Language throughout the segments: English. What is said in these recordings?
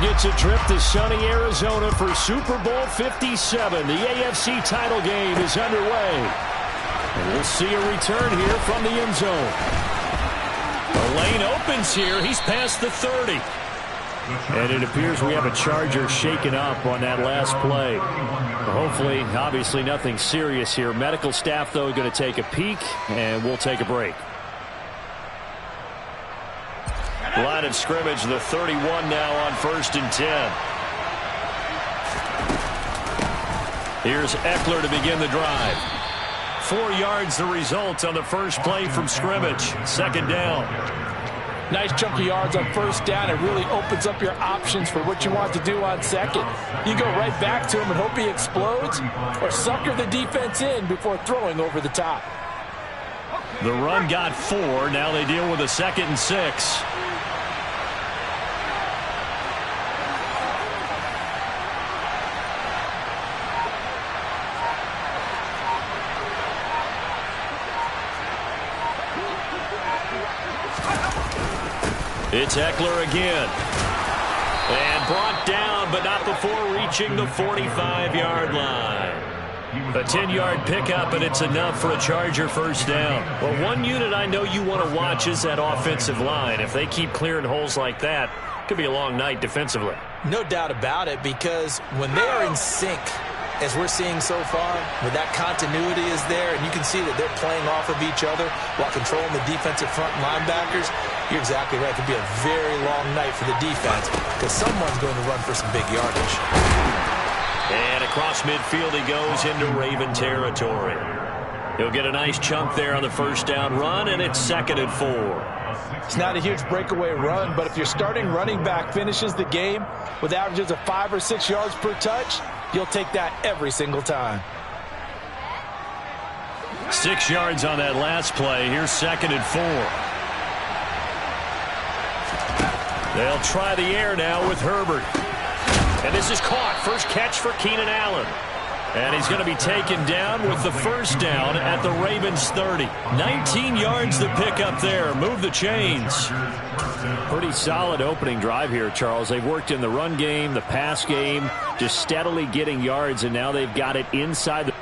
gets a trip to sunny Arizona for Super Bowl 57. The AFC title game is underway. And we'll see a return here from the end zone. The lane opens here. He's past the 30. And it appears we have a Charger shaken up on that last play. Hopefully, obviously nothing serious here. Medical staff, though, going to take a peek, and we'll take a break. Line of scrimmage, the 31 now on 1st and 10. Here's Eckler to begin the drive. 4 yards the result on the first play from scrimmage. 2nd down. Nice chunk of yards on 1st down. It really opens up your options for what you want to do on 2nd. You go right back to him and hope he explodes, or sucker the defense in before throwing over the top. The run got 4. Now they deal with a 2nd and 6. It's Eckler again. And brought down, but not before reaching the 45-yard line. A 10-yard pickup, and it's enough for a Charger 1st down. Well, one unit I know you want to watch is that offensive line. If they keep clearing holes like that, it could be a long night defensively. No doubt about it, because when they are in sync, as we're seeing so far, where that continuity is there, and you can see that they're playing off of each other while controlling the defensive front linebackers, you're exactly right. It could be a very long night for the defense because someone's going to run for some big yardage. And across midfield he goes into Raven territory. He'll get a nice chunk there on the 1st down run, and it's 2nd and 4. It's not a huge breakaway run, but if your starting running back finishes the game with averages of 5 or 6 yards per touch, you'll take that every single time. 6 yards on that last play. Here's 2nd and 4. They'll try the air now with Herbert. And this is caught. First catch for Keenan Allen. And he's going to be taken down with the 1st down at the Ravens 30. 19 yards to pick up there. Move the chains. Pretty solid opening drive here, Charles. They've worked in the run game, the pass game, just steadily getting yards, and now they've got it inside the...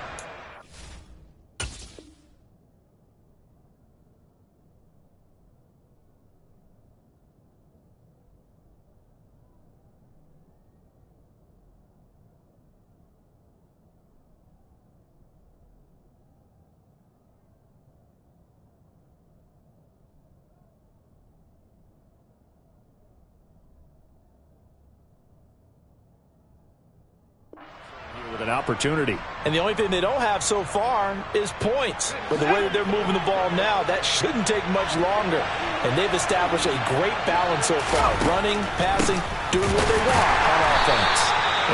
an opportunity. And the only thing they don't have so far is points. But the way that they're moving the ball now, that shouldn't take much longer. And they've established a great balance so far. Running, passing, doing what they want on offense.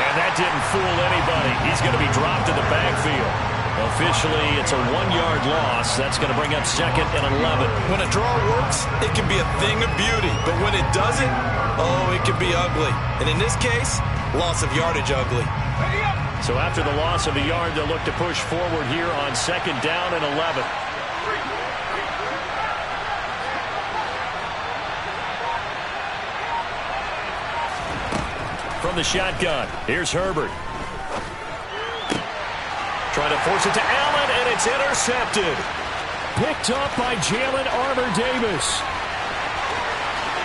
And that didn't fool anybody. He's going to be dropped in the backfield. Officially, it's a 1-yard loss. That's going to bring up 2nd and 11. When a draw works, it can be a thing of beauty. But when it doesn't, oh, it can be ugly. And in this case, loss of yardage ugly. So after the loss of a yard, they'll look to push forward here on 2nd down and 11. From the shotgun, here's Herbert. Trying to force it to Allen, and it's intercepted. Picked up by Jalen Armour-Davis.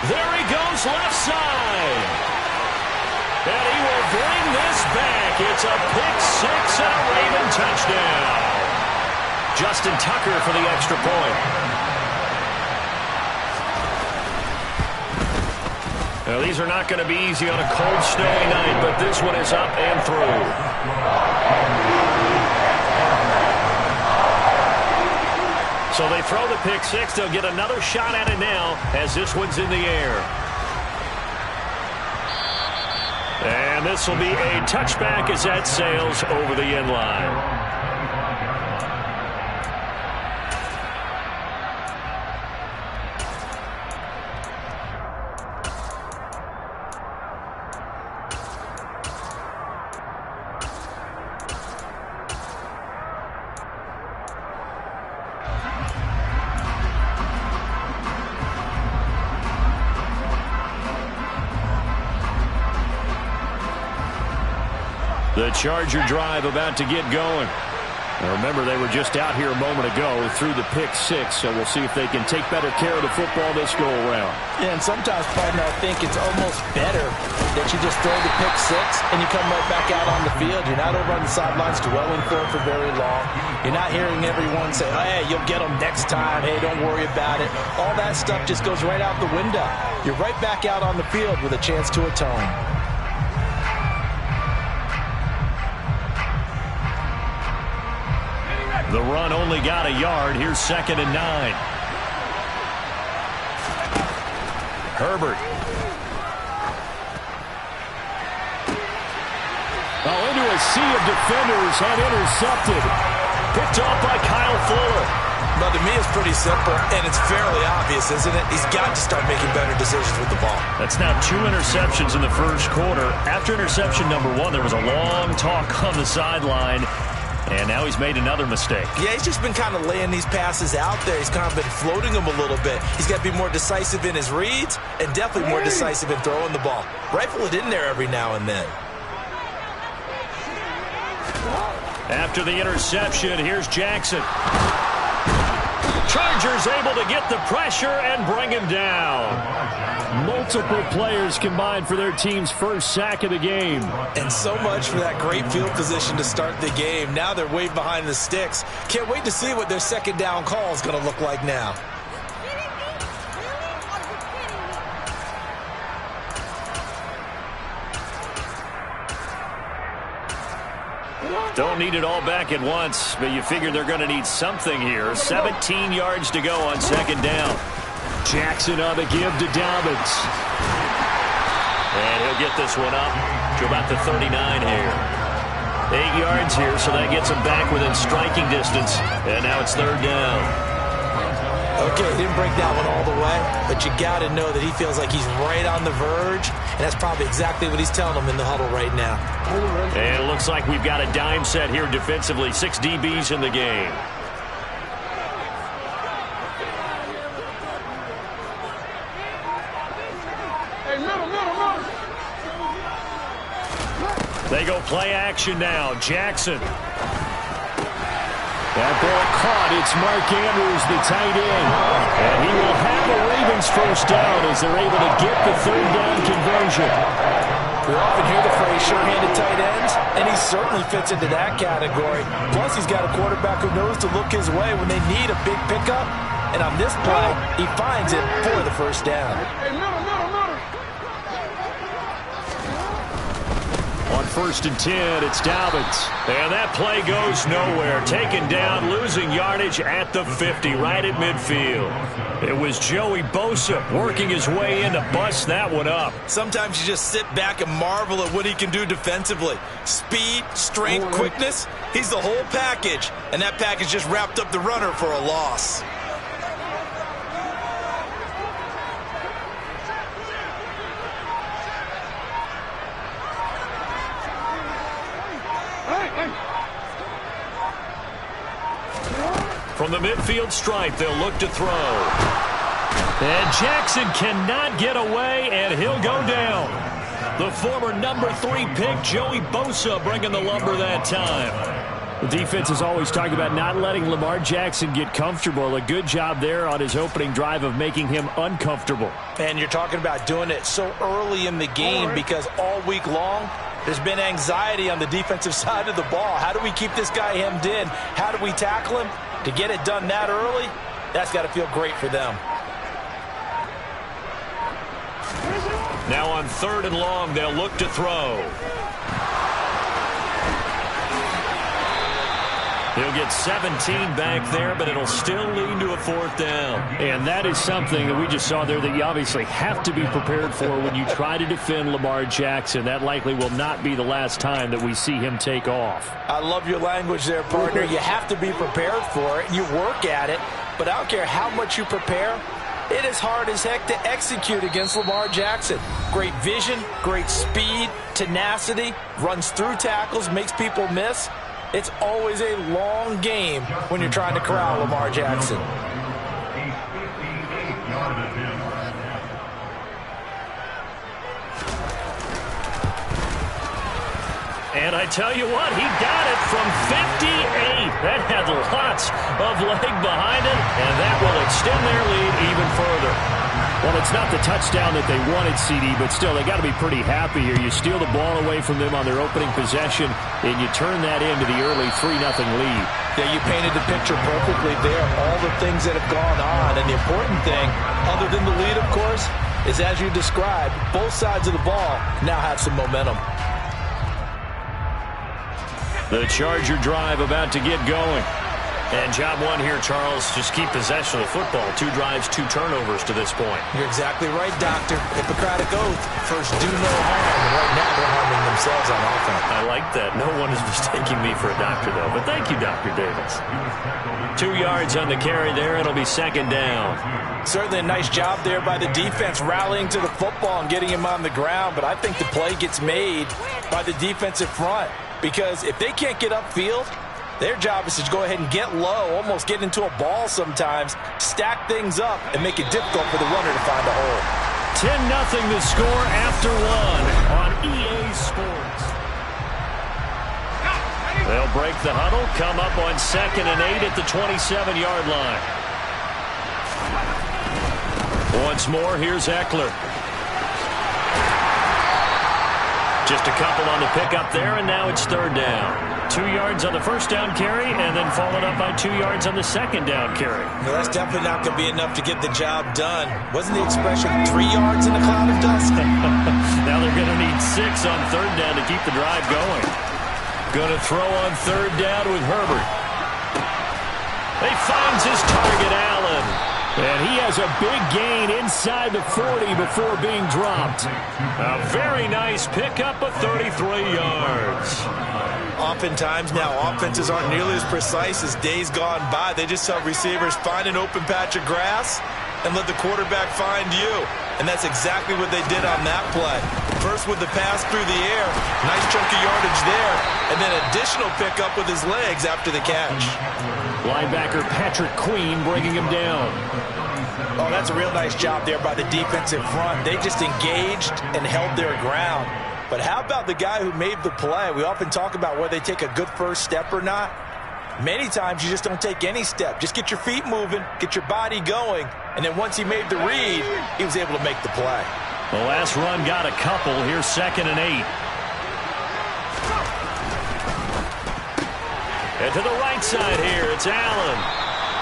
There he goes, left side. And he will bring this back. It's a pick-6 and a Raven touchdown. Justin Tucker for the extra point. Now, these are not going to be easy on a cold, snowy night, but this one is up and through. So they throw the pick-6. They'll get another shot at it now as this one's in the air. And this will be a touchback as that sails over the end line. The Charger drive about to get going. Now remember, they were just out here a moment ago through the pick six, so we'll see if they can take better care of the football this go-around. Yeah, and sometimes, partner, I think it's almost better that you just throw the pick six and you come right back out on the field. You're not over on the sidelines dwelling for it for very long. You're not hearing everyone say, hey, you'll get them next time. Hey, don't worry about it. All that stuff just goes right out the window. You're right back out on the field with a chance to atone. The run only got a yard. Here's 2nd and 9. Herbert. Oh, into a sea of defenders and intercepted. Picked off by Kyle Fuller. But to me, it's pretty simple, and it's fairly obvious, isn't it? He's got to start making better decisions with the ball. That's now 2 interceptions in the first quarter. After interception number 1, there was a long talk on the sideline. And now he's made another mistake. Yeah, he's just been kind of laying these passes out there. He's kind of been floating them a little bit. He's got to be more decisive in his reads and definitely more decisive in throwing the ball. Rifle it in there every now and then. After the interception, here's Jackson. Chargers able to get the pressure and bring him down. Multiple players combined for their team's first sack of the game. And so much for that great field position to start the game. Now they're way behind the sticks. Can't wait to see what their second down call is going to look like now. Don't need it all back at once, but you figure they're going to need something here. 17 yards to go on 2nd down. Jackson on the give to Dobbins. And he'll get this one up to about the 39 here. 8 yards here, so that gets him back within striking distance. And now it's 3rd down. Okay, didn't break that one all the way, but you got to know that he feels like he's right on the verge, and that's probably exactly what he's telling them in the huddle right now. And it looks like we've got a dime set here defensively. 6 DBs in the game. They go play action now. Jackson. That ball caught. It's Mark Andrews, the tight end. And he will have a Ravens first down as they're able to get the 3rd down conversion. We often hear the phrase sure-handed tight ends, and he certainly fits into that category. Plus, he's got a quarterback who knows to look his way when they need a big pickup. And on this play, he finds it for the first down. On 1st and 10, it's Dobbins. And that play goes nowhere. Taken down, losing yardage at the 50, right at midfield. It was Joey Bosa working his way in to bust that one up. Sometimes you just sit back and marvel at what he can do defensively. Speed, strength, quickness, he's the whole package. And that package just wrapped up the runner for a loss. From the midfield stripe, they'll look to throw. And Jackson cannot get away, and he'll go down. The former number 3 pick, Joey Bosa, bringing the lumber that time. The defense is always talking about not letting Lamar Jackson get comfortable. A good job there on his opening drive of making him uncomfortable. And you're talking about doing it so early in the game because all week long, there's been anxiety on the defensive side of the ball. How do we keep this guy hemmed in? How do we tackle him? To get it done that early, that's got to feel great for them. Now on 3rd and long, they'll look to throw. He'll get 17 back there, but it'll still lead to a 4th down. And that is something that we just saw there that you obviously have to be prepared for when you try to defend Lamar Jackson. That likely will not be the last time that we see him take off. I love your language there, partner. You have to be prepared for it. You work at it, but I don't care how much you prepare. It is hard as heck to execute against Lamar Jackson. Great vision, great speed, tenacity, runs through tackles, makes people miss. It's always a long game when you're trying to corral Lamar Jackson. And I tell you what, he got it from 58. That had lots of leg behind it, and that will extend their lead even further. Well, it's not the touchdown that they wanted, CD, but still, they got to be pretty happy here. You steal the ball away from them on their opening possession, and you turn that into the early 3-0 lead. Yeah, you painted the picture perfectly there. All the things that have gone on, and the important thing, other than the lead, of course, is as you described, both sides of the ball now have some momentum. The Charger drive about to get going. And job one here, Charles, just keep possession of the football. 2 drives, 2 turnovers to this point. You're exactly right, Doctor. Hippocratic oath. First, do no harm. And right now, they're harming themselves on offense. I like that. No one is mistaking me for a doctor, though. But thank you, Dr. Davis. 2 yards on the carry there. It'll be second down. Certainly a nice job there by the defense, rallying to the football and getting him on the ground. But I think the play gets made by the defensive front. Because if they can't get upfield, their job is to go ahead and get low, almost get into a ball sometimes, stack things up, and make it difficult for the runner to find a hole. 10-0 the score after 1 on EA Sports. They'll break the huddle, come up on 2nd and 8 at the 27-yard line. Once more, here's Eckler. Just a couple on the pickup there, and now it's 3rd down. 2 yards on the first down carry, and then followed up by 2 yards on the second down carry. Well, that's definitely not going to be enough to get the job done. Wasn't the expression 3 yards in a cloud of dust? Now they're going to need 6 on 3rd down to keep the drive going. Going to throw on 3rd down with Herbert. He finds his target, Allen. And he has a big gain inside the 40 before being dropped. A very nice pickup of 33 yards. Oftentimes now, offenses aren't nearly as precise as days gone by. They just tell receivers, find an open patch of grass and let the quarterback find you. And that's exactly what they did on that play. First with the pass through the air, nice chunk of yardage there, and then additional pickup with his legs after the catch. Linebacker Patrick Queen bringing him down. Oh, that's a real nice job there by the defensive front. They just engaged and held their ground. But how about the guy who made the play? We often talk about whether they take a good first step or not. Many times you just don't take any step. Just get your feet moving, get your body going, and then once he made the read, he was able to make the play. The last run got a couple. Here's 2nd and 8. And to the right side here, it's Allen.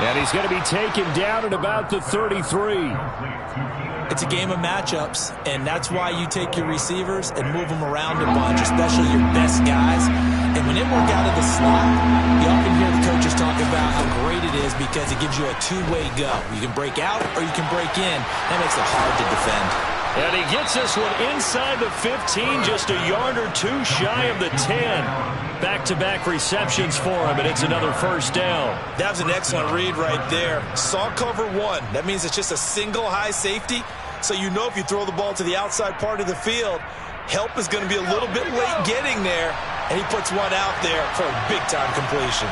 And he's going to be taken down at about the 33. It's a game of matchups, and that's why you take your receivers and move them around a bunch, especially your best guys. And when it works out of the slot, you often hear the coaches talk about how great it is because it gives you a two-way go. You can break out or you can break in. That makes it hard to defend. And he gets this one inside the 15, just a yard or 2 shy of the 10. Back-to-back receptions for him, and it's another first down. That was an excellent read right there. Saw cover 1. That means it's just a single high safety. So you know if you throw the ball to the outside part of the field, help is going to be a little bit late getting there, and he puts one out there for a big-time completion.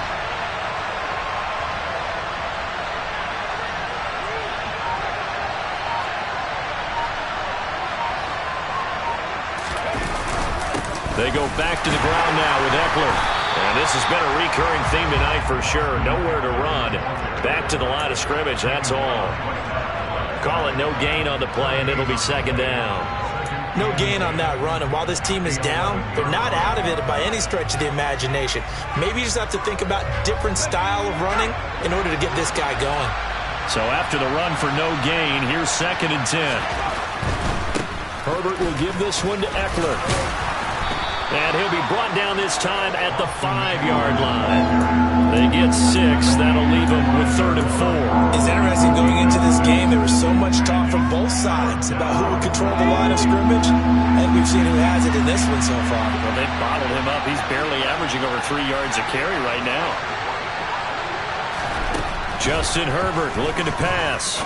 They go back to the ground now with Eckler. And this has been a recurring theme tonight for sure. Nowhere to run. Back to the line of scrimmage, that's all. Call it no gain on the play, and it'll be 2nd down. No gain on that run, and while this team is down, they're not out of it by any stretch of the imagination. Maybe you just have to think about different style of running in order to get this guy going. So after the run for no gain, here's 2nd and 10. Herbert will give this one to Eckler. And he'll be brought down this time at the 5-yard line. They get 6. That'll leave them with 3rd and 4. It's interesting going into this game. There was so much talk from both sides about who would control the line of scrimmage. And we've seen who has it in this one so far. Well, they've bottled him up. He's barely averaging over 3 yards a carry right now. Justin Herbert looking to pass.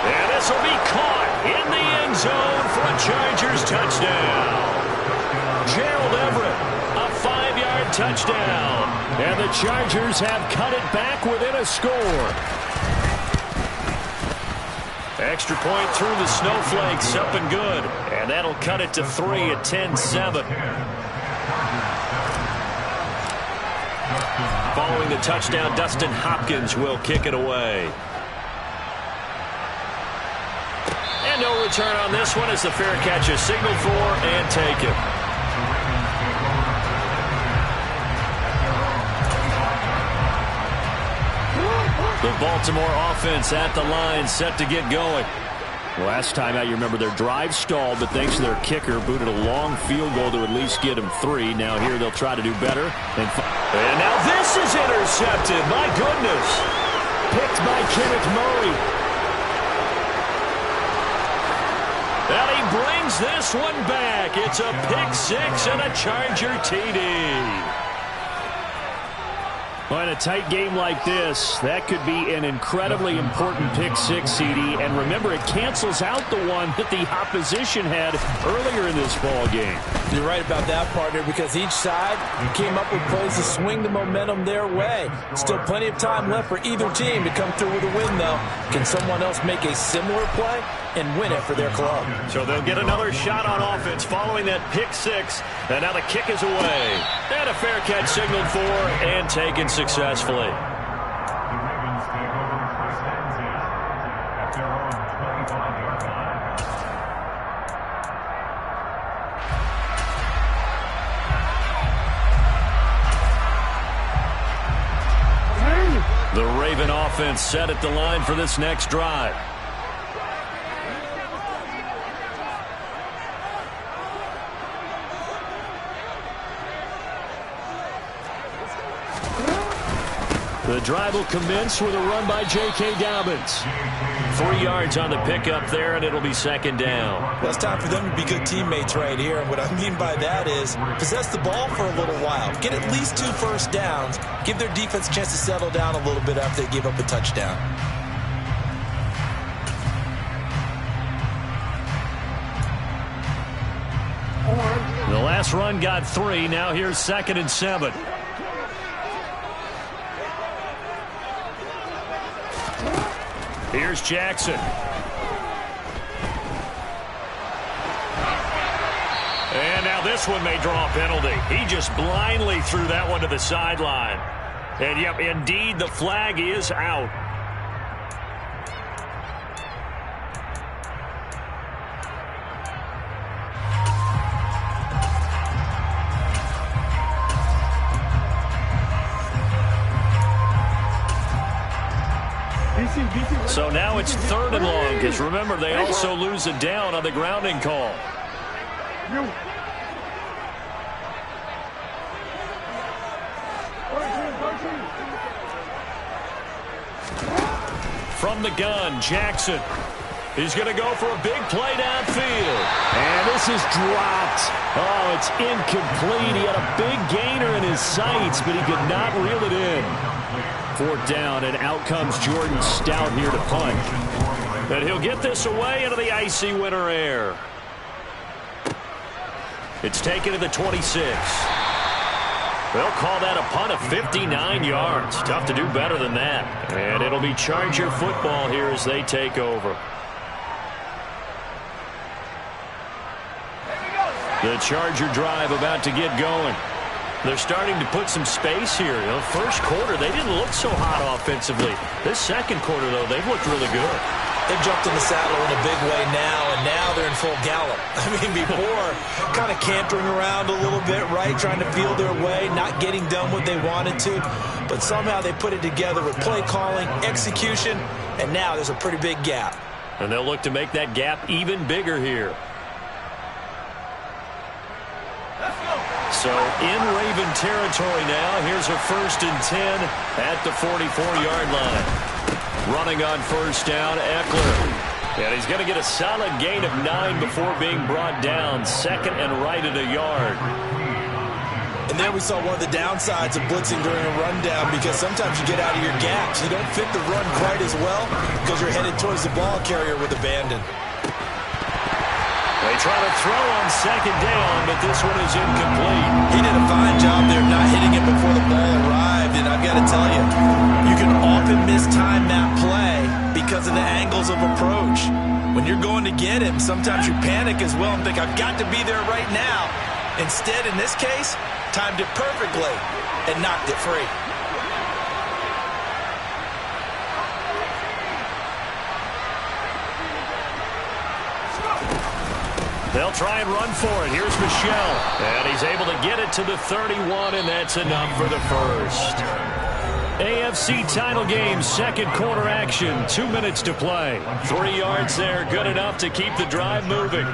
And this will be caught in the end zone for a Chargers touchdown. Gerald Everett, a 5-yard touchdown. And the Chargers have cut it back within a score. Extra point through the snowflakes, up and good. And that'll cut it to 3 at 10-7. following the touchdown, Dustin Hopkins will kick it away. And no return on this one as the fair catch is signaled for and taken. The Baltimore offense at the line, set to get going. Last time out, you remember their drive stalled, but thanks to their kicker, booted a long field goal to at least get them 3. Now here they'll try to do better. And now this is intercepted. My goodness. Picked by Kenneth Murray. And he brings this one back. It's a pick-6 and a Charger TD. Well, in a tight game like this, that could be an incredibly important pick-6, CD. And remember, it cancels out the one that the opposition had earlier in this ball game. You're right about that, partner, because each side came up with plays to swing the momentum their way. Still plenty of time left for either team to come through with a win, though. Can someone else make a similar play and win it for their club? So they'll get another shot on offense following that pick-6. And now the kick is away. And a fair catch signaled for and taken successfully. The Raven offense set at the line for this next drive. The drive will commence with a run by J.K. Dobbins. 3 yards on the pickup there, and it'll be second down. Well, it's time for them to be good teammates right here. And what I mean by that is possess the ball for a little while. Get at least 2 first downs. Give their defense a chance to settle down a little bit after they give up a touchdown. The last run got 3. Now here's 2nd and 7. Here's Jackson. And now this one may draw a penalty. He just blindly threw that one to the sideline. And, yep, indeed, the flag is out. So now it's 3rd and long, because remember, they also lose a down on the grounding call. From the gun, Jackson. He's going to go for a big play downfield. And this is dropped. Oh, it's incomplete. He had a big gainer in his sights, but he could not reel it in. 4th down, and out comes Jordan Stout here to punt. And he'll get this away into the icy winter air. It's taken to the 26. They'll call that a punt of 59 yards. Tough to do better than that. And it'll be Charger football here as they take over. The Charger drive about to get going. They're starting to put some space here. You know, first quarter, they didn't look so hot offensively. This second quarter, though, they've looked really good. They've jumped in the saddle in a big way now, and now they're in full gallop. I mean, before, kind of cantering around a little bit, right, trying to feel their way, not getting done what they wanted to. But somehow they put it together with play calling, execution, and now there's a pretty big gap. And they'll look to make that gap even bigger here. So in Raven territory now, here's a 1st and 10 at the 44-yard line. Running on 1st down, Eckler. And he's going to get a solid gain of 9 before being brought down. 2nd and right at a yard. And there we saw one of the downsides of blitzing during a rundown, because sometimes you get out of your gaps. You don't fit the run quite as well because you're headed towards the ball carrier with abandon. They try to throw on 2nd down, but this one is incomplete. He did a fine job there not hitting it before the ball arrived, and I've got to tell you, you can often mistime that play because of the angles of approach. When you're going to get him, sometimes you panic as well and think, I've got to be there right now. Instead, in this case, timed it perfectly and knocked it free. They'll try and run for it. Here's Michel. And he's able to get it to the 31, and that's enough for the first. AFC title game, second quarter action. 2 minutes to play. 3 yards there, good enough to keep the drive moving.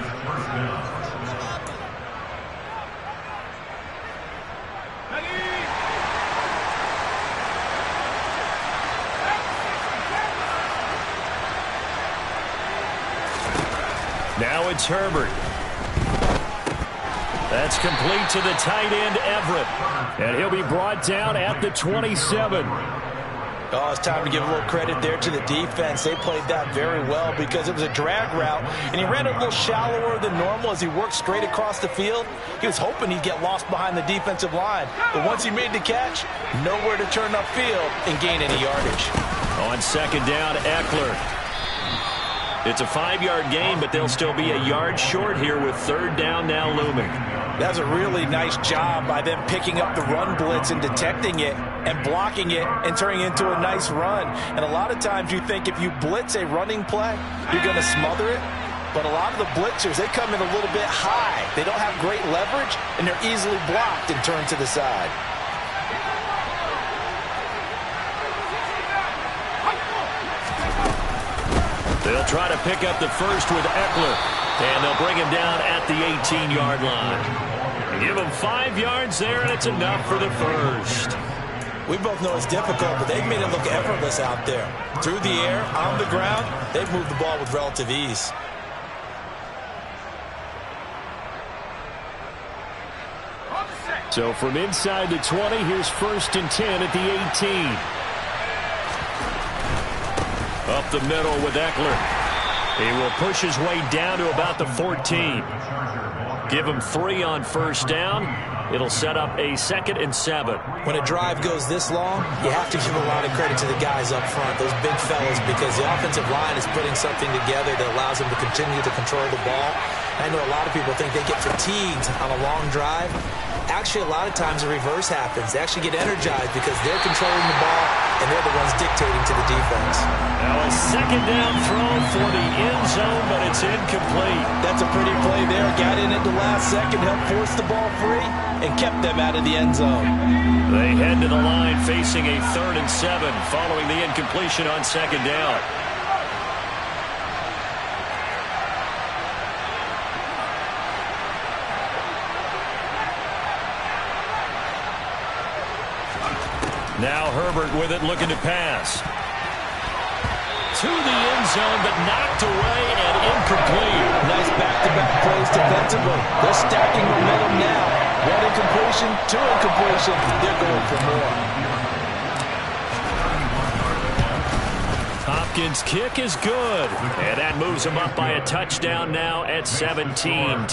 Now it's Herbert. That's complete to the tight end, Everett. And he'll be brought down at the 27. Oh, it's time to give a little credit there to the defense. They played that very well because it was a drag route, and he ran it a little shallower than normal as he worked straight across the field. He was hoping he'd get lost behind the defensive line. But once he made the catch, nowhere to turn upfield and gain any yardage. On second down, Eckler. It's a 5-yard gain, but they'll still be a yard short here with third down now looming. That's a really nice job by them picking up the run blitz and detecting it and blocking it and turning it into a nice run. And a lot of times you think if you blitz a running play, you're going to smother it. But a lot of the blitzers, they come in a little bit high. They don't have great leverage, and they're easily blocked and turned to the side. They'll try to pick up the first with Eckler, and they'll bring him down at the 18-yard line. Give him 5 yards there, and it's enough for the first. We both know it's difficult, but they've made it look effortless out there. Through the air, on the ground, they've moved the ball with relative ease. So from inside the 20, here's 1st and 10 at the 18. Up the middle with Eckler. He will push his way down to about the 14. Give him 3 on first down. It'll set up a 2nd and 7. When a drive goes this long, you have to give a lot of credit to the guys up front, those big fellas, because the offensive line is putting something together that allows them to continue to control the ball. I know a lot of people think they get fatigued on a long drive. Actually, a lot of times the reverse happens. They actually get energized because they're controlling the ball and they're the ones dictating to the defense. Now a 2nd down throw for the end zone, but it's incomplete. That's a pretty play there. Got in at the last second, helped force the ball free, and kept them out of the end zone. They head to the line facing a 3rd and 7 following the incompletion on 2nd down. Now Herbert with it, looking to pass. To the end zone, but knocked away and incomplete. Nice back-to-back plays defensively. They're stacking momentum now. 1 incompletion, 2 incompletion. They're going for more. Hopkins' kick is good. And that moves him up by a touchdown now at 17-10.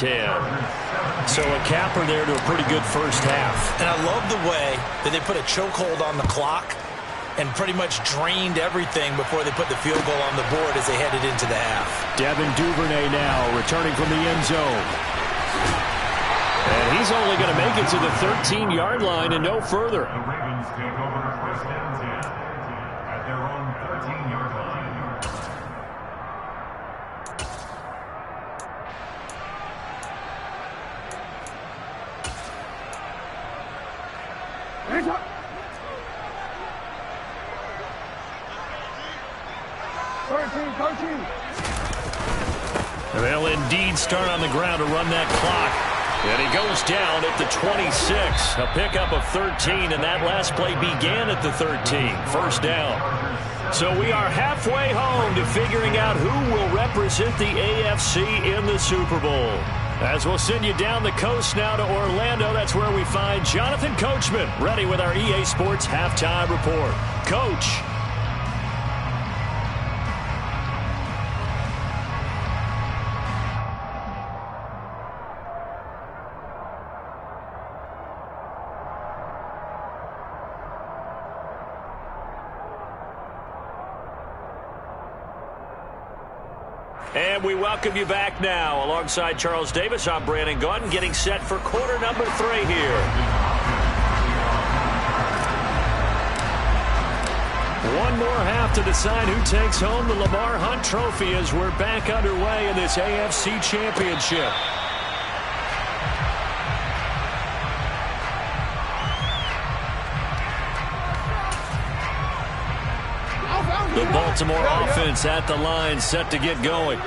So a capper there to a pretty good first half. And I love the way that they put a chokehold on the clock and pretty much drained everything before they put the field goal on the board as they headed into the half. Devin Duvernay now returning from the end zone. And he's only going to make it to the 13-yard line and no further. They'll indeed start on the ground to run that clock. And he goes down at the 26. A pickup of 13, and that last play began at the 13. First down. So we are halfway home to figuring out who will represent the AFC in the Super Bowl. As we'll send you down the coast now to Orlando, that's where we find Jonathan Coachman, ready with our EA Sports Halftime Report. Coach. And we welcome you back now. Alongside Charles Davis, I'm Brandon Gaudin, getting set for quarter number 3 here. 1 One more half to decide who takes home the Lamar Hunt Trophy as we're back underway in this AFC Championship. The Baltimore offense at the line, set to get going.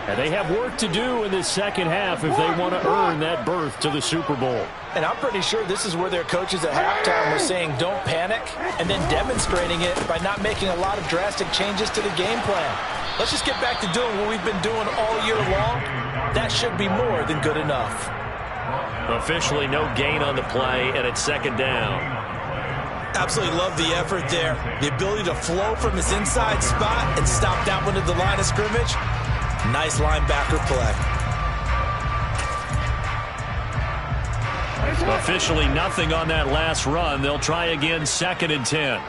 And they have work to do in this second half if they want to earn that berth to the Super Bowl. And I'm pretty sure this is where their coaches at halftime were saying don't panic, and then demonstrating it by not making a lot of drastic changes to the game plan. Let's just get back to doing what we've been doing all year long. That should be more than good enough. Officially no gain on the play, and it's second down. Absolutely love the effort there. The ability to flow from his inside spot and stop that one at the line of scrimmage. Nice linebacker play. Officially nothing on that last run. They'll try again, 2nd and 10.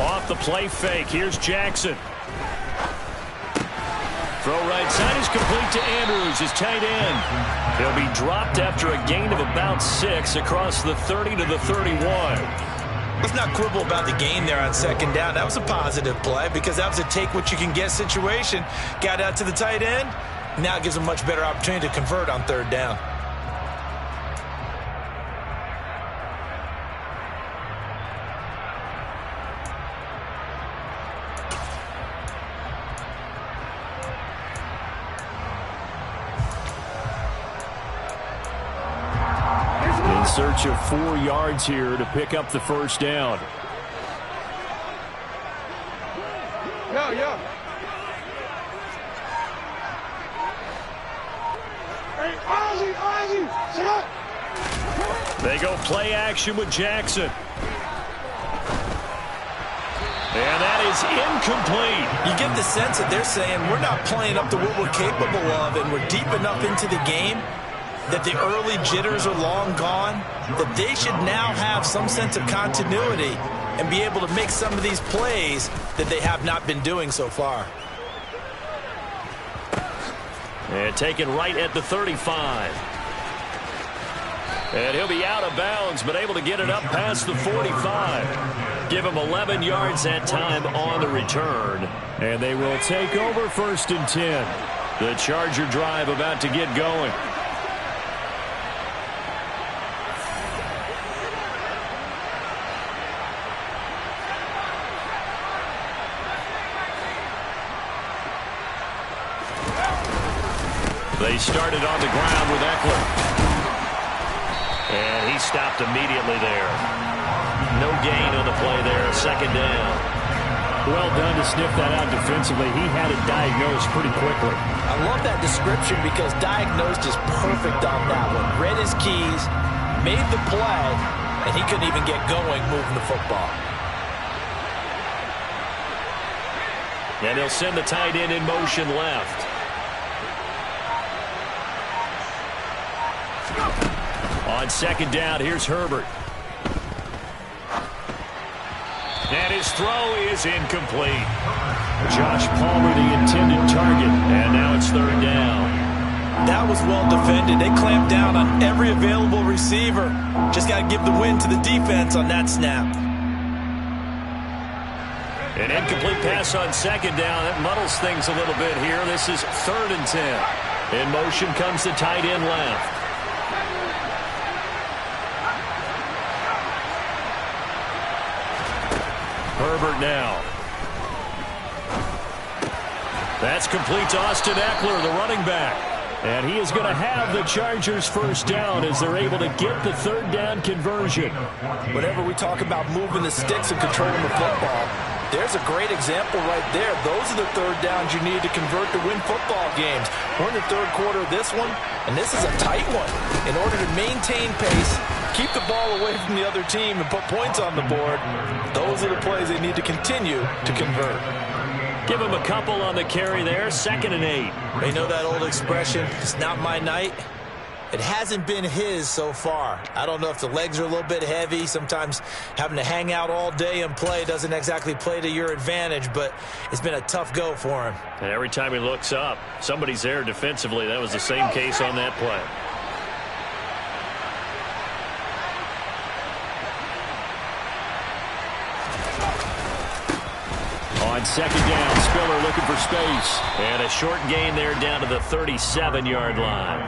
Off the play fake. Here's Jackson. Throw right side is complete to Andrews, his tight end. He'll be dropped after a gain of about 6 across the 30 to the 31. Let's not quibble about the gain there on second down. That was a positive play because that was a take-what-you-can-get situation. Got out to the tight end. Now it gives him a much better opportunity to convert on third down. Search of 4 yards here to pick up the first down. They go play action with Jackson. And that is incomplete. You get the sense that they're saying we're not playing up to what we're capable of, and we're deep enough into the game that the early jitters are long gone, that they should now have some sense of continuity and be able to make some of these plays that they have not been doing so far. And taken right at the 35. And he'll be out of bounds, but able to get it up past the 45. Give him 11 yards that time on the return. And they will take over 1st and 10. The Charger drive about to get going. They started on the ground with Eckler. And he stopped immediately there. No gain on the play there, 2nd down. Well done to sniff that out defensively. He had it diagnosed pretty quickly. I love that description because diagnosed is perfect on that one. Read his keys, made the play, and he couldn't even get going moving the football. And he'll send the tight end in motion left. On 2nd down, here's Herbert. And his throw is incomplete. Josh Palmer, the intended target, and now it's 3rd down. That was well defended. They clamped down on every available receiver. Just got to give the win to the defense on that snap. An incomplete pass on 2nd down. That muddles things a little bit here. This is 3rd and 10. In motion comes the tight end left. Herbert now. That's complete to Austin Eckler, the running back. And he is going to have the Chargers' first down as they're able to get the 3rd down conversion. Whenever we talk about moving the sticks and controlling the football, there's a great example right there. Those are the 3rd downs you need to convert to win football games. We're in the 3rd quarter of this one, and this is a tight one. In order to maintain pace, keep the ball away from the other team, and put points on the board, those are the plays they need to continue to convert. Give him a couple on the carry there, 2nd and 8. You know that old expression, it's not my night? It hasn't been his so far. I don't know if the legs are a little bit heavy. Sometimes having to hang out all day and play doesn't exactly play to your advantage, but it's been a tough go for him. And every time he looks up, somebody's there defensively. That was the same case on that play. On second down, Spiller looking for space. And a short gain there down to the 37-yard line.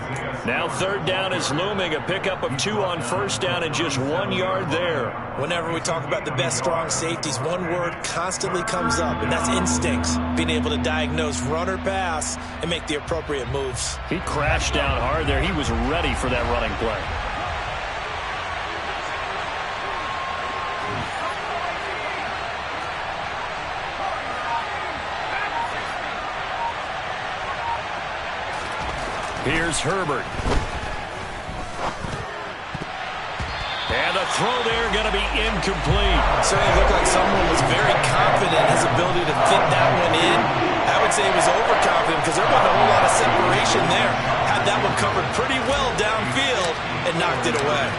Now third down is looming. A pickup of 2 on first down and just 1 yard there. Whenever we talk about the best strong safeties, one word constantly comes up, and that's instincts. Being able to diagnose run or pass and make the appropriate moves. He crashed down hard there. He was ready for that running play. Here's Herbert. And the throw there going to be incomplete. Certainly looked like someone was very confident in his ability to fit that one in. I would say he was overconfident because there wasn't a whole lot of separation there. Had that one covered pretty well downfield and knocked it away.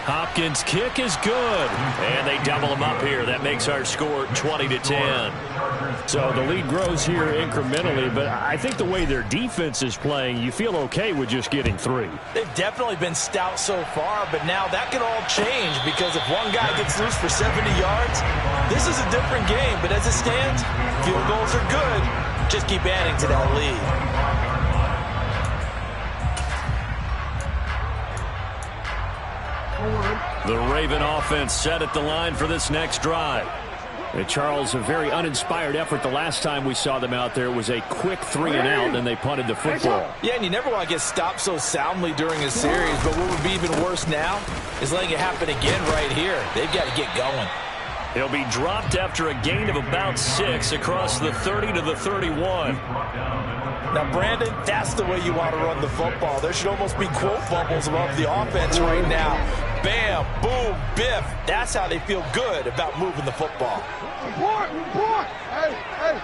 Hopkins' kick is good. And they double him up here. That makes our score 20-10. So the lead grows here incrementally, but I think the way their defense is playing, you feel okay with just getting 3. They've definitely been stout so far, but now that can all change because if one guy gets loose for 70 yards, this is a different game. But as it stands, field goals are good. Just keep adding to that lead. The Raven offense set at the line for this next drive. And Charles, a very uninspired effort the last time we saw them out there. It was a quick 3 and out, and they punted the football. Yeah, and you never want to get stopped so soundly during a series, but what would be even worse now is letting it happen again right here. They've got to get going. He'll be dropped after a gain of about 6 across the 30 to the 31. Now, Brandon, that's the way you want to run the football. There should almost be quote bubbles above the offense right now. Bam, boom, biff. That's how they feel good about moving the football. Hey.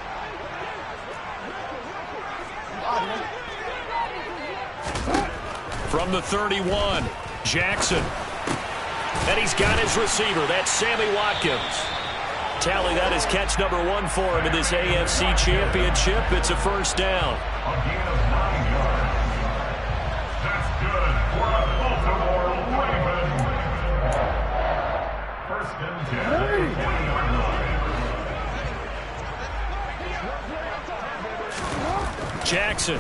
From the 31, Jackson. And he's got his receiver. That's Sammy Watkins. Tally, that is catch number 1 for him in this AFC Championship. It's a first down. That's good for the Baltimore Ravens. First and 10. Jackson.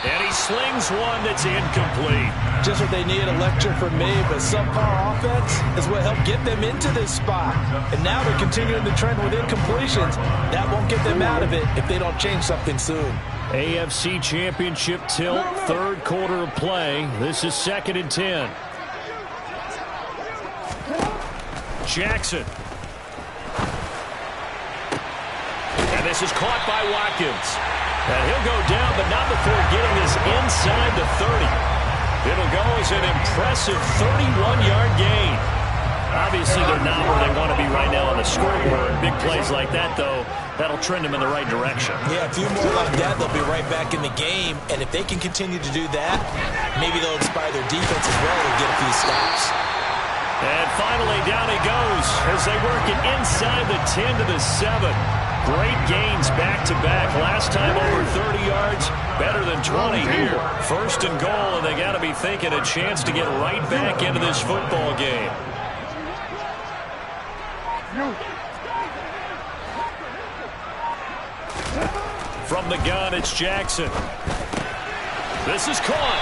And he slings one that's incomplete. Just what they need, a lecture from me, but subpar offense is what helped get them into this spot. And now they're continuing the trend with incompletions. That won't get them out of it if they don't change something soon. AFC Championship tilt, third quarter of play. This is 2nd and 10. Jackson. And this is caught by Watkins. And he'll go down, but not before getting this inside the 30. It'll go as an impressive 31-yard gain. Obviously, they're not where they want to be right now on the scoreboard. Big plays like that, though, that'll trend them in the right direction. Yeah, a few more like that, they'll be right back in the game. And if they can continue to do that, maybe they'll inspire their defense as well and get a few stops. And finally, down he goes as they work it inside the 10 to the 7. Great gains back-to-back. Last time over 30 yards, better than 20 here. First and goal, and they got to be thinking a chance to get right back into this football game. From the gun, it's Jackson. This is caught,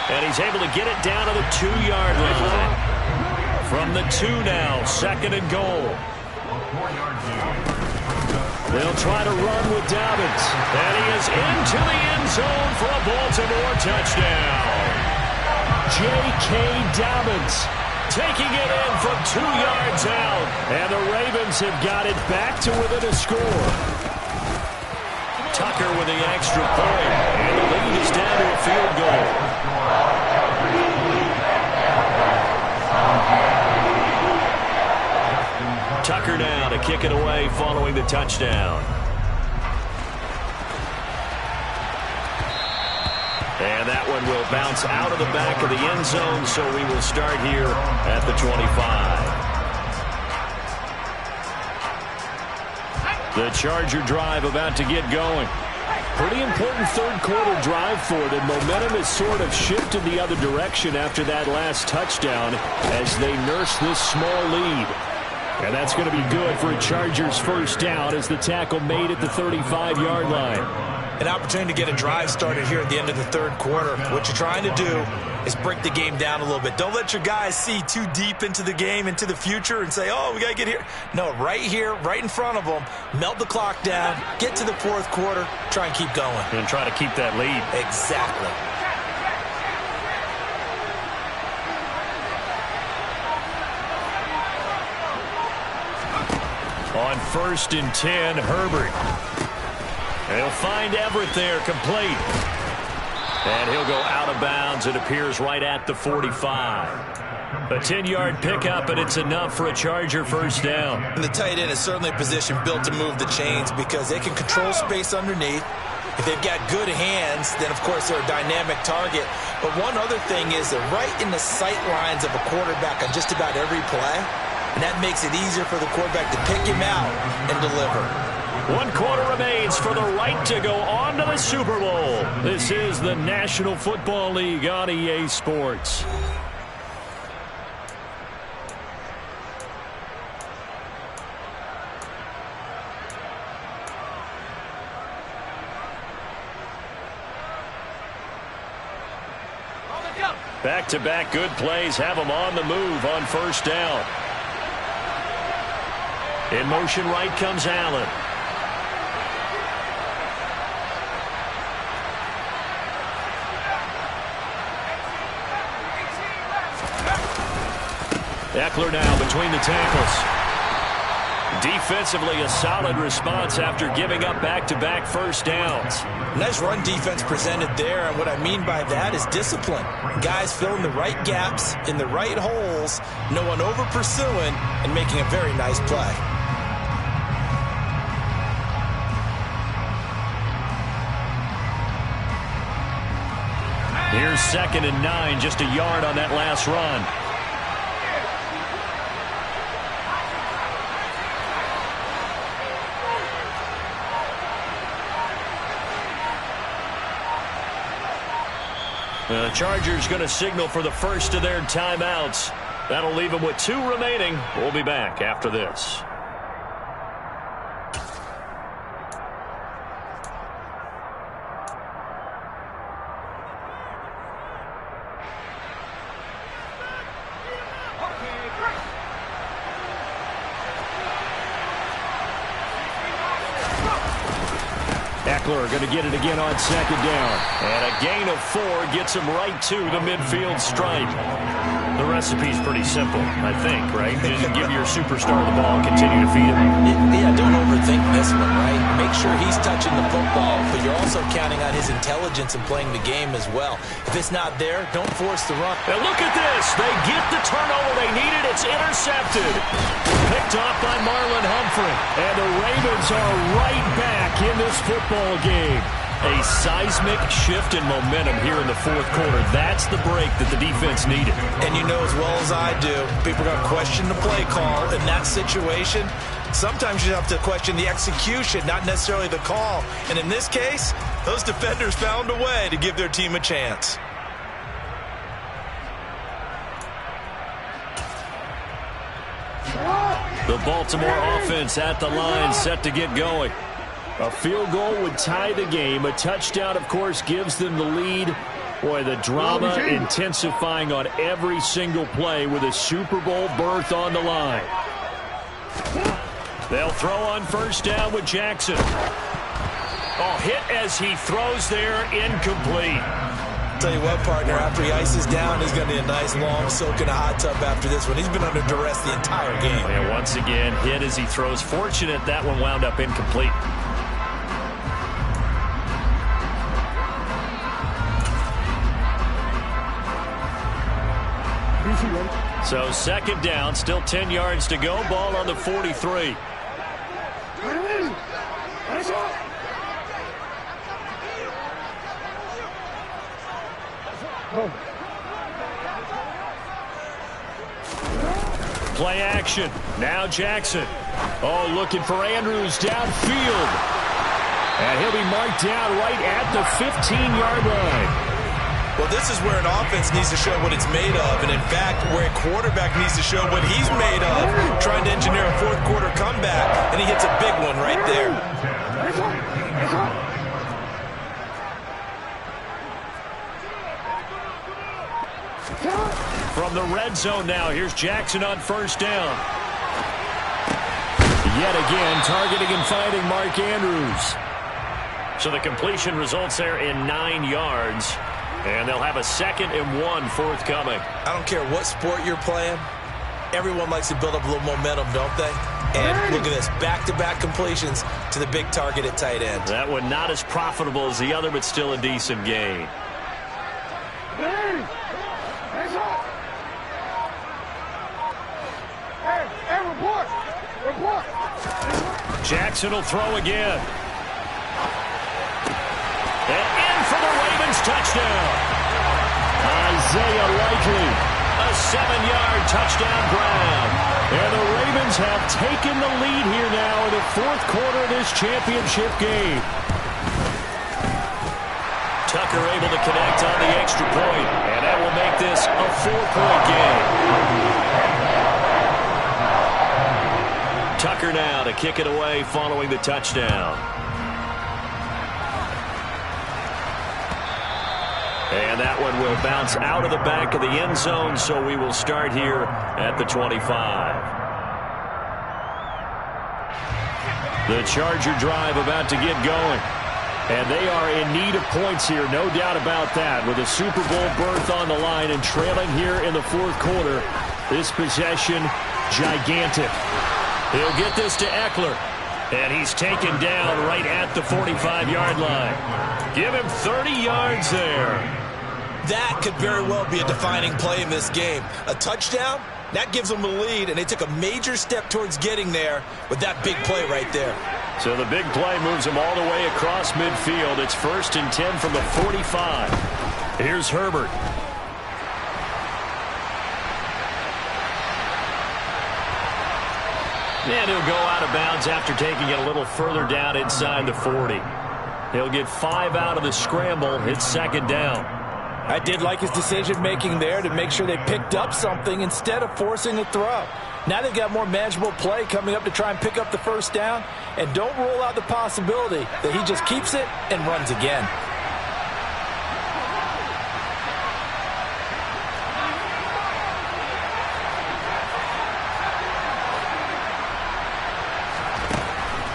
and he's able to get it down to the 2-yard line. From the 2 now, 2nd and goal. They'll try to run with Dobbins. And he is into the end zone for a Baltimore touchdown. J.K. Dobbins taking it in from 2 yards out. And the Ravens have got it back to within a score. Tucker with the extra point. And the lead is down to a field goal. Tucker now to kick it away following the touchdown. And that one will bounce out of the back of the end zone, so we will start here at the 25. The Charger drive about to get going. Pretty important third-quarter drive for them. Momentum has sort of shifted the other direction after that last touchdown as they nurse this small lead. And that's going to be good for a Chargers first down as the tackle made at the 35-yard line. An opportunity to get a drive started here at the end of the third quarter. What you're trying to do is break the game down a little bit. Don't let your guys see too deep into the game, into the future, and say, oh, we got to get here. No, right here, right in front of them, melt the clock down, get to the fourth quarter, try and keep going. And try to keep that lead. Exactly. On 1st and 10, Herbert. He'll find Everett there, complete. And he'll go out of bounds, it appears, right at the 45. A 10-yard pickup, and it's enough for a Charger first down. And the tight end is certainly a position built to move the chains because they can control space underneath. If they've got good hands, then, of course, they're a dynamic target. But one other thing is they're right in the sight lines of a quarterback on just about every play. And that makes it easier for the quarterback to pick him out and deliver. 1 quarter remains for the right to go on to the Super Bowl. This is the National Football League on EA Sports. Back-to-back good plays have them on the move on first down. In motion right comes Allen. Eckler now between the tackles. Defensively, a solid response after giving up back-to-back first downs. Nice run defense presented there, and what I mean by that is discipline. Guys filling the right gaps in the right holes, no one over-pursuing, and making a very nice play. Here's 2nd and 9, just a yard on that last run. The Chargers going to signal for the first of their timeouts. That'll leave them with 2 remaining. We'll be back after this. Eckler going to get it again on 2nd down. And a gain of 4 gets him right to the midfield stripe. The recipe's pretty simple, I think, right? Just give your superstar the ball, continue to feed him. Yeah, don't overthink this one, right? Make sure he's touching the football, but you're also counting on his intelligence in playing the game as well. If it's not there, don't force the run. And look at this. They get the turnover they needed. It's intercepted. Picked off by Marlon Humphrey. And the Ravens are right back in this football game. A seismic shift in momentum here in the fourth quarter. That's the break that the defense needed. And you know as well as I do, people are going to question the play call in that situation. Sometimes you have to question the execution, not necessarily the call. And in this case, those defenders found a way to give their team a chance. The Baltimore offense at the line, set to get going. A field goal would tie the game. A touchdown, of course, gives them the lead. Boy, the drama intensifying on every single play with a Super Bowl berth on the line. They'll throw on first down with Jackson. Oh, hit as he throws there, incomplete. Tell you what, partner, after he ices down, he's going to be a nice long soak in a hot tub after this one. He's been under duress the entire game. And once again, hit as he throws. Fortunate that one wound up incomplete. So 2nd down, still 10 yards to go. Ball on the 43. Play action. Now Jackson. Oh, looking for Andrews downfield. And he'll be marked down right at the 15-yard line. Well, this is where an offense needs to show what it's made of. And, in fact, where a quarterback needs to show what he's made of. Trying to engineer a fourth-quarter comeback, and he hits a big one right there. From the red zone now, here's Jackson on first down. Yet again, targeting and finding Mark Andrews. So the completion results there in 9 yards. And they'll have a 2nd and 1 forthcoming. I don't care what sport you're playing. Everyone likes to build up a little momentum, don't they? And look at this, back-to-back completions to the big target at tight end. That one not as profitable as the other, but still a decent gain. Jackson will throw again. And in for the Ravens touchdown. Isaiah Likely, a 7-yard touchdown grab. And the Ravens have taken the lead here now in the 4th quarter of this championship game. Tucker able to connect on the extra point, and that will make this a 4-point game. Tucker now to kick it away following the touchdown. And that one will bounce out of the back of the end zone, so we will start here at the 25. The Charger drive about to get going. And they are in need of points here, no doubt about that. With a Super Bowl berth on the line and trailing here in the 4th quarter, this possession gigantic. He'll get this to Eckler. And he's taken down right at the 45-yard line. Give him 30 yards there. That could very well be a defining play in this game. A touchdown, that gives them a lead, and they took a major step towards getting there with that big play right there. So the big play moves them all the way across midfield. It's 1st and 10 from the 45. Here's Herbert. And he'll go out of bounds after taking it a little further down inside the 40. He'll get 5 out of the scramble. It's 2nd down. I did like his decision-making there to make sure they picked up something instead of forcing a throw. Now they've got more manageable play coming up to try and pick up the 1st down. And don't rule out the possibility that he just keeps it and runs again.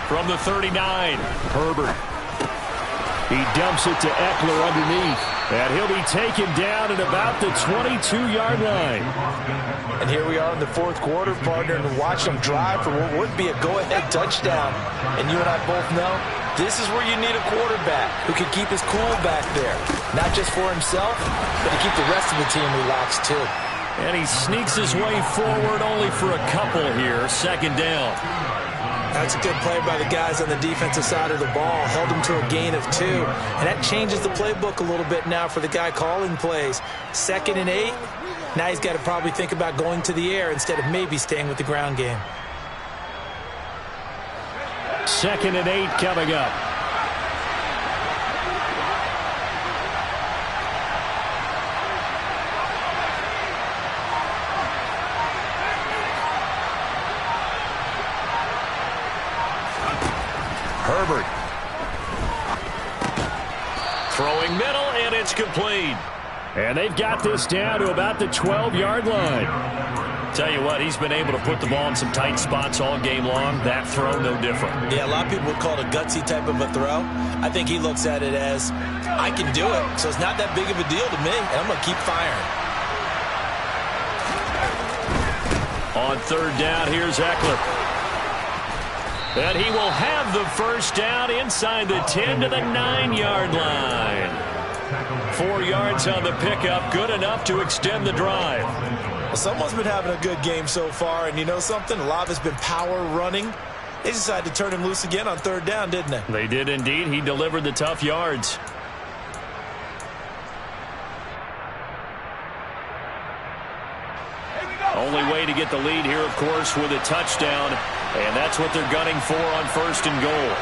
From the 39, Herbert. He dumps it to Eckler underneath. And he'll be taken down at about the 22-yard line. And here we are in the 4th quarter, partner, and watch them drive for what would be a go-ahead touchdown. And you and I both know this is where you need a quarterback who can keep his cool back there. Not just for himself, but to keep the rest of the team relaxed too. And he sneaks his way forward only for a couple here. 2nd down. That's a good play by the guys on the defensive side of the ball. Held them to a gain of 2. And that changes the playbook a little bit now for the guy calling plays. 2nd and 8. Now he's got to probably think about going to the air instead of maybe staying with the ground game. 2nd and 8 coming up. Herbert. Throwing middle, and it's complete. And they've got this down to about the 12-yard line. Tell you what, he's been able to put the ball in some tight spots all game long. That throw, no different. Yeah, a lot of people would call it a gutsy type of a throw. I think he looks at it as, I can do it, so it's not that big of a deal to me, and I'm going to keep firing. On 3rd down, here's Eckler. And he will have the 1st down inside the 10 to the 9-yard line. 4 yards on the pickup, good enough to extend the drive. Well, someone's been having a good game so far, and you know something? A lot of it's been power running. They decided to turn him loose again on 3rd down, didn't they? They did indeed. He delivered the tough yards. Only way to get the lead here, of course, with a touchdown. And that's what they're gunning for on 1st and goal.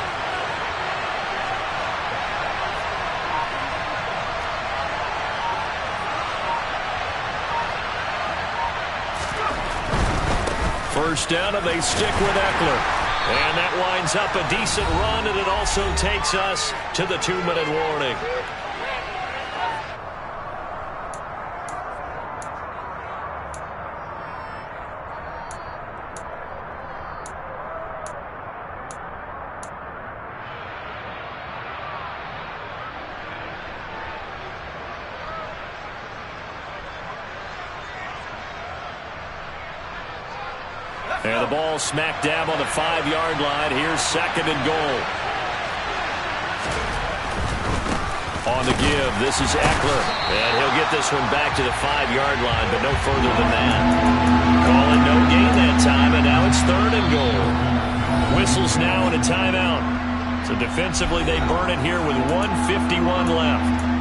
first down, and they stick with Eckler. And that winds up a decent run, and it also takes us to the 2-minute warning. And the ball smack dab on the 5-yard line. Here's 2nd and goal. On the give, this is Eckler. And he'll get this one back to the 5-yard line, but no further than that. Calling no gain that time, and now it's 3rd and goal. Whistles now and a timeout. So defensively, they burn it here with 1:51 left.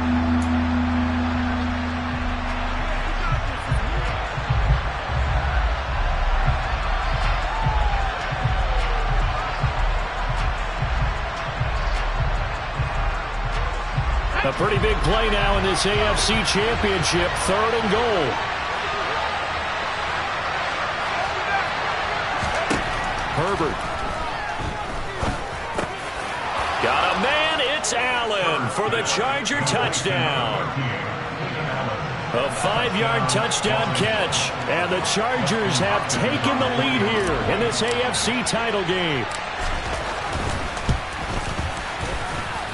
A pretty big play now in this AFC Championship. 3rd and goal. Herbert. Got a man. It's Allen for the Charger touchdown. A 5-yard touchdown catch. And the Chargers have taken the lead here in this AFC title game.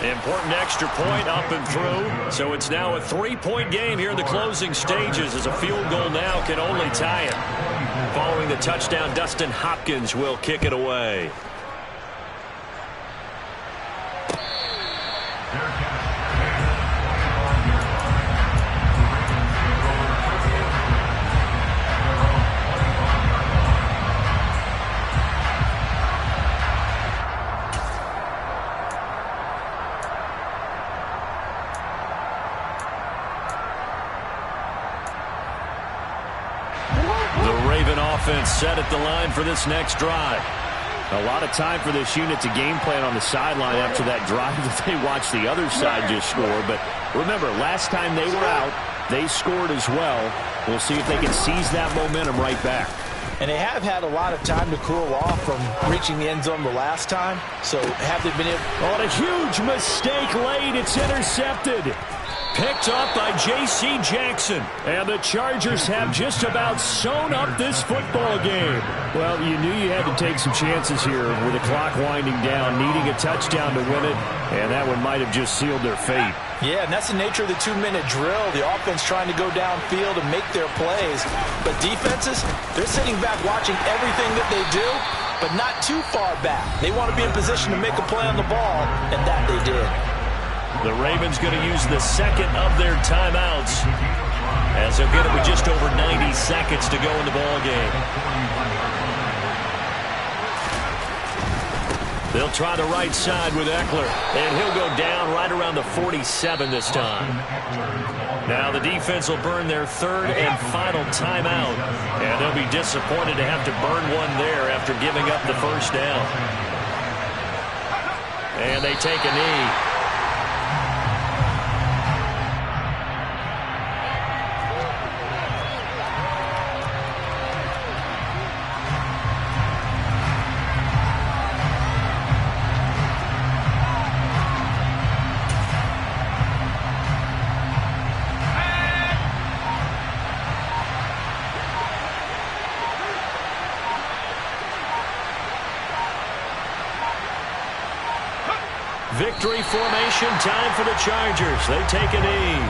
Important extra point up and through. So it's now a 3-point game here in the closing stages, as a field goal now can only tie it. Following the touchdown, Dustin Hopkins will kick it away. Offense set at the line for this next drive. A lot of time for this unit to game plan on the sideline after that drive that they watched the other side just score. But remember, last time they were out, they scored as well. We'll see if they can seize that momentum right back. And they have had a lot of time to cool off from reaching the end zone the last time. So have they been able... On a huge mistake late, it's intercepted. Picked up by J.C. Jackson. And the Chargers have just about sewn up this football game. Well, you knew you had to take some chances here with the clock winding down, needing a touchdown to win it, and that one might have just sealed their fate. Yeah, and that's the nature of the 2-minute drill. The offense trying to go downfield and make their plays. But defenses, they're sitting back watching everything that they do, but not too far back. They want to be in position to make a play on the ball, and that they did. The Ravens going to use the 2nd of their timeouts, as they'll get it with just over 90 seconds to go in the ball game. They'll try the right side with Eckler, and he'll go down right around the 47 this time. Now the defense will burn their 3rd and final timeout, and they'll be disappointed to have to burn one there after giving up the first down. And they take a knee. Victory formation time for the Chargers. They take a knee.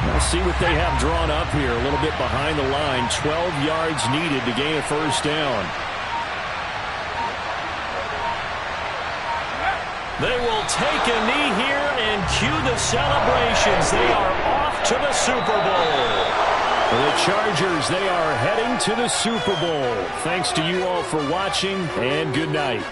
We'll see what they have drawn up here. A little bit behind the line. 12 yards needed to gain a first down. They will take a knee here and cue the celebrations. They are off to the Super Bowl. For the Chargers, they are heading to the Super Bowl. Thanks to you all for watching, and good night.